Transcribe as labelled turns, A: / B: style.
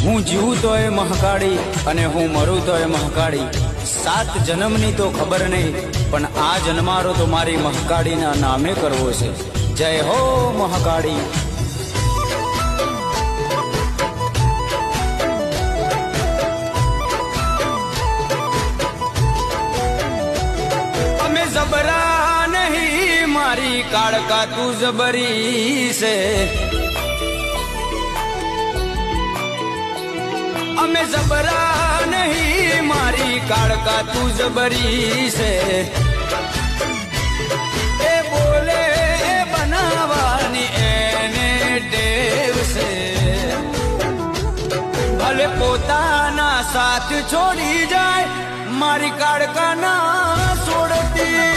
A: હું જીવું તોય મહાકાળી અને હું મરું તોય મહાકાળી. 7 જન્મની તો ખબર નહીં, પણ આ જન્મારો તો મારી મહાકાળીના નામે કરવો છે. જય હો મહાકાળી. અમે જબરા નહીં, મારી કાળકા તું જબરી છે. અમે જબરા નહીં, મારી કાળકા તું જબરી છે. એ બોલે એ બનાવવાની એને ટેવ છે. ભલે પોતાના સાથ છોડી જાય, મારી કાળકા ના છોડતી.